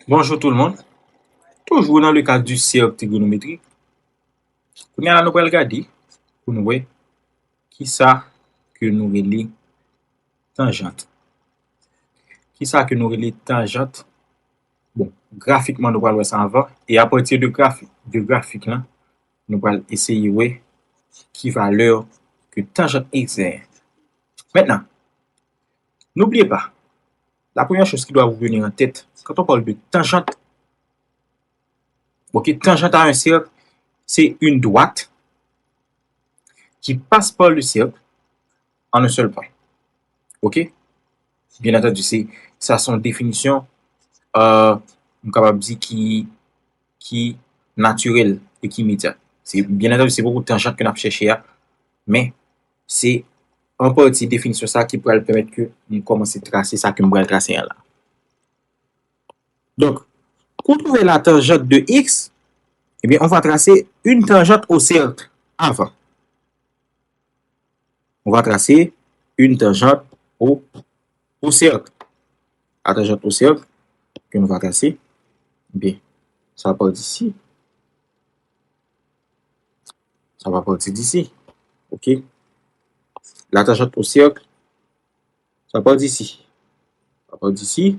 Bonjour tout le monde. Toujours dans le cadre du cercle trigonométrique, nous allons regarder pour nous voir qui ça que nous relève tangente. Qui ça que nous relève tangente? Bon, graphiquement nous allons voir ça avant et à partir de graphique là, nous allons essayer de voir qui valeur que tangente x est. Maintenant, n'oubliez pas, la première chose qui doit vous venir en tête quand on parle de tangente, tangente à un cercle, c'est une droite qui passe par le cercle en un seul point. Ok? Bien entendu, c'est ça son définition, on capable dire qui naturelle et qui immédiate. C'est bien entendu, c'est beaucoup de tangentes que nous avons cherché, mais c'est en partie définition ça qui pourrait permettre que nous commencer à tracer ça que nous allons tracer là. Donc, pour trouver la tangente de x, eh bien, on va tracer une tangente au cercle avant. On va tracer une tangente au cercle. La tangente au cercle que nous va tracer, bien, ça part d'ici. Ça va partir d'ici. OK? La tangente au cercle, ça part d'ici. Ça part d'ici.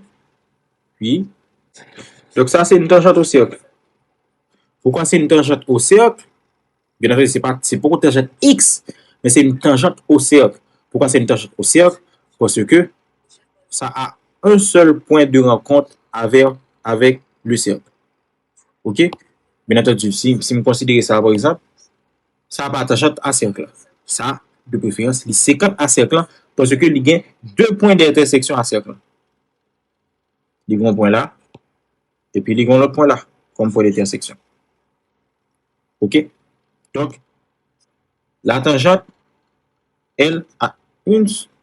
Puis, donc ça, c'est une tangente au cercle. Pourquoi c'est une tangente au cercle? Bien entendu, c'est pas une tangente x, mais c'est une tangente au cercle. Pourquoi c'est une tangente au cercle? Parce que ça a un seul point de rencontre avec le cercle. OK? Bien entendu, si vous considérez ça, par exemple, ça va tangente à cercle. Ça, de préférence, les 50 à cercle parce que il y a deux points d'intersection à cercle. Il y a un point là, et puis il y a l'autre point là, comme point d'intersection. OK? Donc, la tangente, elle, a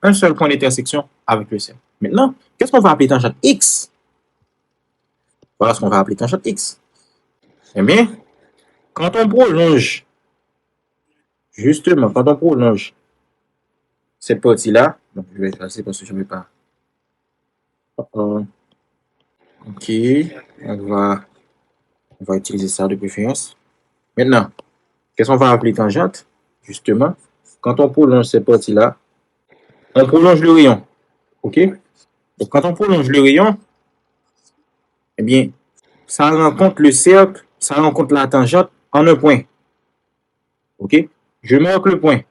un seul point d'intersection avec le cercle. Maintenant, qu'est-ce qu'on va appeler tangente x? Voilà ce qu'on va appeler tangente x. Eh bien, quand on prolonge, justement, quand on prolonge cette partie-là, donc je vais tracer parce que je ne vais pas. OK, on va utiliser ça de préférence. Maintenant, qu'est-ce qu'on va appeler tangente? Justement, quand on prolonge cette partie-là, on prolonge le rayon. OK? Donc, quand on prolonge le rayon, eh bien, ça rencontre le cercle, ça rencontre la tangente en un point. OK? Je marque le point.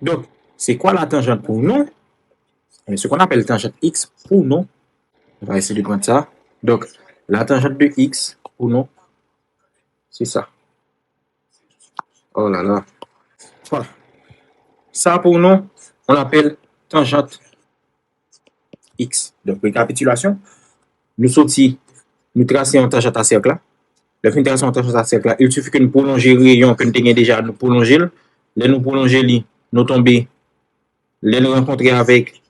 Donc, c'est quoi la tangente pour nous? Ce qu'on appelle tangente x pour nous. On va essayer de prendre ça. Donc, la tangente de x pour nous, c'est ça. Oh là là. Voilà. Ça pour nous, on l'appelle tangente x. Donc, récapitulation. Nous sortis, nous traçons un tangente à cercle là. Le fin de tracer un tangente à cercle là, il suffit que nous prolongions le rayon que nous avons déjà, nous prolongeons. Là, nous prolongeons, nous tombons, là, nous rencontrons avec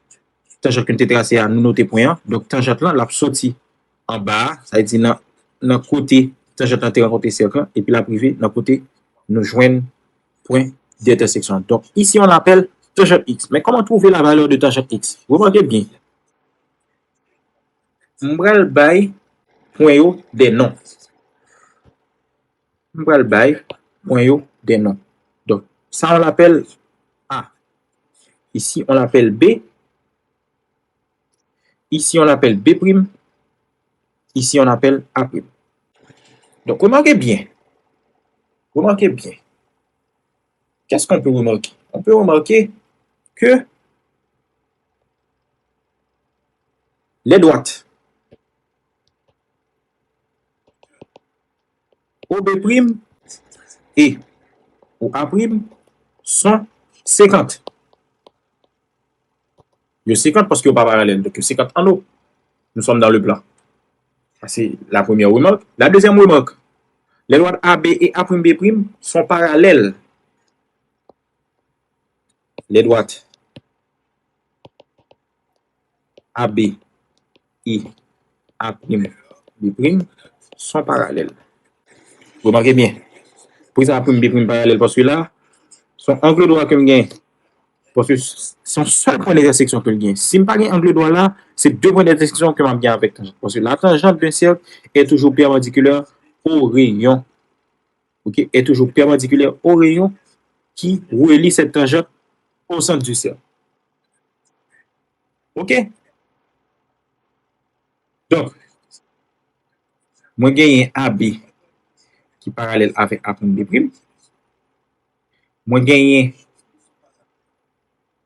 tangente que nous avons tracé à nous noter point. Donc, tangente là, la sortie en bas, ça veut dire dans le côté, tangente là, rencontré cercle, et puis la privée, dans le côté, nous joignons point d'intersection. Donc, ici, on l'appelle tangente x. Mais comment trouver la valeur de tangente x? Vous remarquez bien. On va le bail point des noms. On va le bail point des noms. Donc, ça, on l'appelle A. Ici, on l'appelle B. Ici, on l'appelle B'. Ici, on l'appelle A'. Donc, remarquez bien. Remarquez bien. Qu'est-ce qu'on peut remarquer? On peut remarquer que les droites OB' et OA' sont 50. Le 50 parce que pas parallèle. Donc, 50 en haut. Nous sommes dans le plan. C'est la première remarque. La deuxième remarque. Les droites AB et A'B' sont parallèles. Les droites AB et A'B' sont parallèles. Vous remarquez bien. Pour ça, A'B' parallèle parce que là, son angle droit que je gagne, Parce que son seul point d'intersection que le gain. Si je n'ai pas un angle droit là, c'est deux points d'intersection que je gagne avec tangente. Parce que la tangente d'un cercle est toujours perpendiculaire au rayon. Ok? Est toujours perpendiculaire au rayon qui relie cette tangente au centre du cercle. Ok? Donc, moi gagne AB qui est parallèle avec A', B'. Moi gagne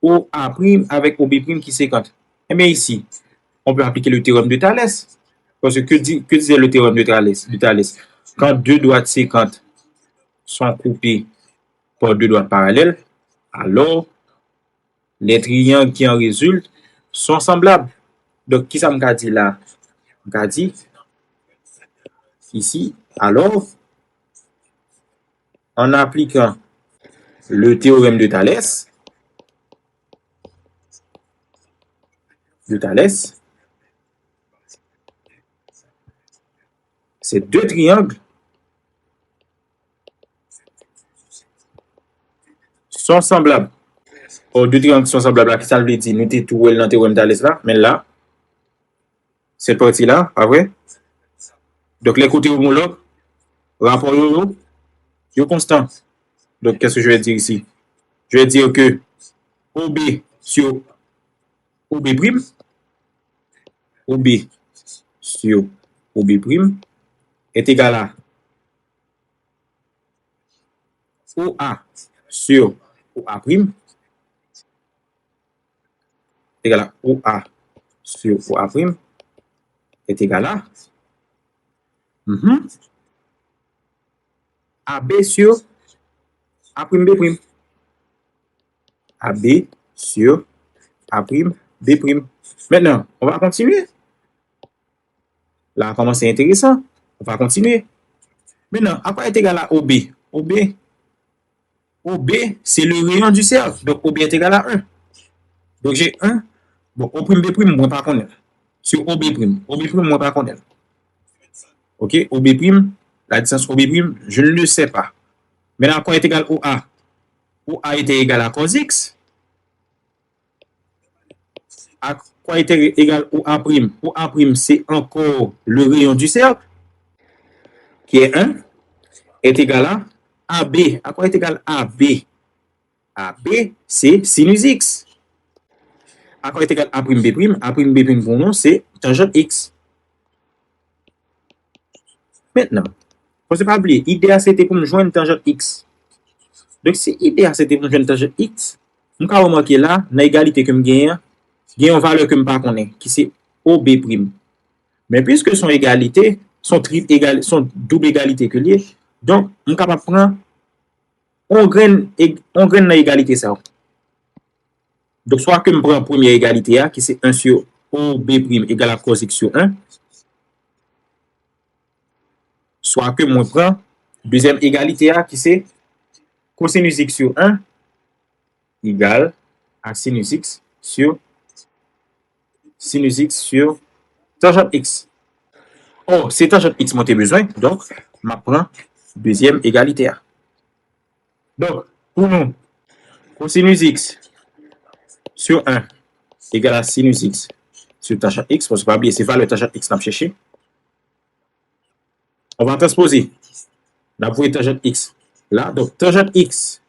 OA' avec OB' qui est 50. Et bien ici, on peut appliquer le théorème de Thalès. Parce que disait le théorème de Thalès? Quand deux droites 50 sont coupées par deux droites parallèles, alors les triangles qui en résultent sont semblables. Donc, qui ça m'a dit là? M'a dit ici, alors, en appliquant le théorème de Thalès, ces deux triangles sont semblables. Or, deux triangles sont semblables, qui ça veut dire? Nous avons tout dans le théorème de Thalès là, mais là, cette partie-là, pas vrai? Donc, les côtés homologues, rapport est constant. Donc, qu'est-ce que je vais dire ici? Je vais dire que OB sur OB', OB sur OB' est égal à OA sur OA' est égal à OA sur OA' est égal à AB sur A'B'. AB sur A'B'. Maintenant, on va continuer. Là, comment c'est intéressant. On va continuer. Maintenant, à quoi est égal à OB? OB, c'est le rayon du cercle. Donc, OB est égal à 1. Donc, j'ai 1. Bon, O'B', moi, pas connaître. Sur OB'. OB', moi, pas connaître. OK? OB', la distance OB', je ne le sais pas. Maintenant, à quoi est égal OA? OA était égal à cos X. À quoi était égal OA'? OA', c'est encore le rayon du cercle, qui est 1, est égal à AB. À quoi est égal AB? AB, c'est sinus X. À quoi est égal A'B'? A'B' pour nous, c'est tangente X. Maintenant, il ne faut pas oublier, idéal c'était pour me joindre tangente X. Donc, si idéal c'était pour me joindre tangente X, je vais remarquer là, dans l'égalité que je gagne, il y a une valeur que je ne connais pas, qui c'est OB'. Mais puisque son égalité, son double égalité que lié, donc, je suis capable de prendre on graine dans l'égalité ça. Donc, soit que je prends la première égalité, qui c'est 1 sur OB' égale à cos X sur 1, soit que je prends deuxième égalité, qui c'est cosinus X sur 1 égale à sinus X sur tangente X. Oh, c'est tangente X moi j'ai besoin, donc je prends deuxième égalité. Donc, pour nous, cosinus X sur 1 égale à sinus X sur tangente X, parce que pas oublier, c'est valeur tangente X qu'on a cherché. On va transposer. On a pris tangente X là. Donc, tangente X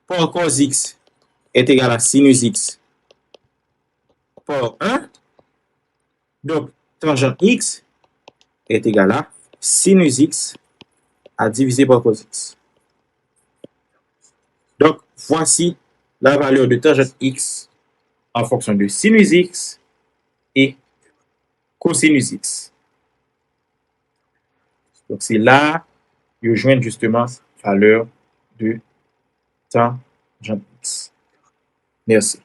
par cos X est égal à sinus X par 1. Donc, tangente X est égal à sinus X à diviser par cos X. Donc, voici la valeur de tangente X en fonction de sinus X et cosinus X. Donc, c'est là que je joins justement la valeur de tangente X. Merci.